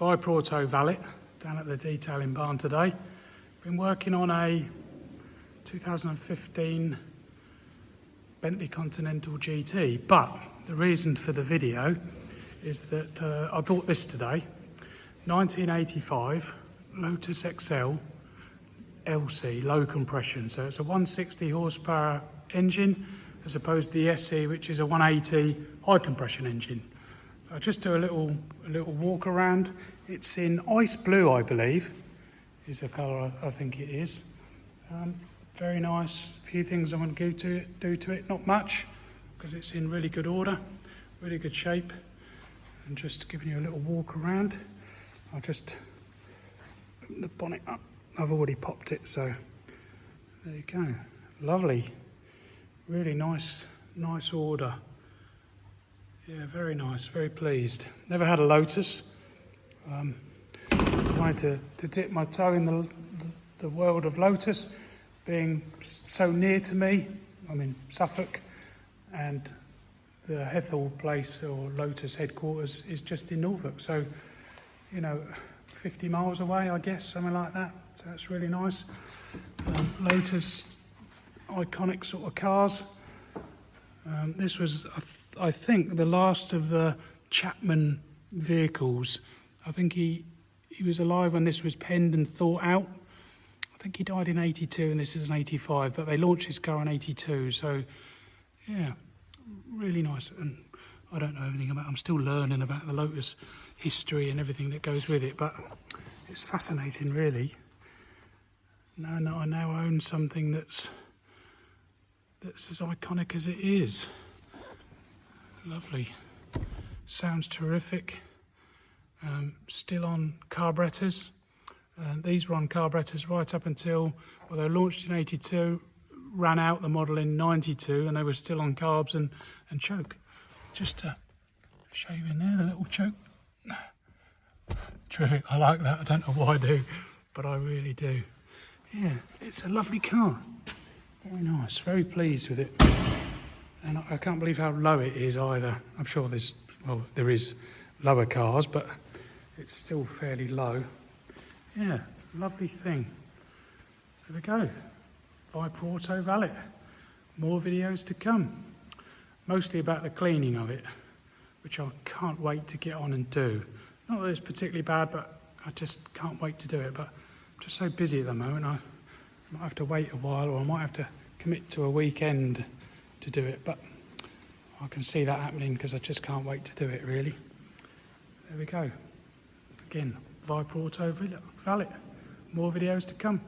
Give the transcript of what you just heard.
Viper Auto Valet down at the detailing barn today. Been working on a 2015 Bentley Continental GT, but the reason for the video is that I bought this today, 1985 Lotus EXCEL LC, low compression. So it's a 160 horsepower engine as opposed to the SE, which is a 180 high compression engine. I'll just do a little walk around. It's in ice blue, I believe, is the colour I think it is. Very nice. A few things I'm going to do to it. Not much, because it's in really good order, really good shape. And just giving you a little walk around. I'll just open the bonnet up. I've already popped it, so there you go. Lovely. Really nice order. Yeah, very nice, very pleased. Never had a Lotus. Wanted to dip my toe in the world of Lotus, being so near to me. I'm in Suffolk, and the Hethel place or Lotus headquarters is just in Norfolk. So, 50 miles away, I guess, something like that. So that's really nice. Lotus, iconic sort of cars. This was, I think, the last of the Chapman vehicles. I think he was alive when this was penned and thought out. I think he died in 82 and this is an 85, but they launched his car in 82. So, yeah, really nice. And I don't know everything about it. I'm still learning about the Lotus history and everything that goes with it, but it's fascinating, really. I now own something that's as iconic as it is. Lovely. Sounds terrific. Still on carburetors. These were on carburetors right up until, well, they were launched in 82, ran out the model in 92, and they were still on carbs and choke. Just to show you in there, the little choke. Terrific, I like that. I don't know why I do, but I really do. Yeah, it's a lovely car. Very nice, very pleased with it. And I can't believe how low it is either. I'm sure there is lower cars, but it's still fairly low. Yeah, lovely thing. There we go. Viper Auto Valet. More videos to come. Mostly about the cleaning of it, which I can't wait to get on and do. Not that it's particularly bad, but I just can't wait to do it. But I'm just so busy at the moment. I might have to wait a while, or I might have to commit to a weekend to do it. But I can see that happening because I just can't wait to do it, really. There we go. Again, Viper Auto Valet. More videos to come.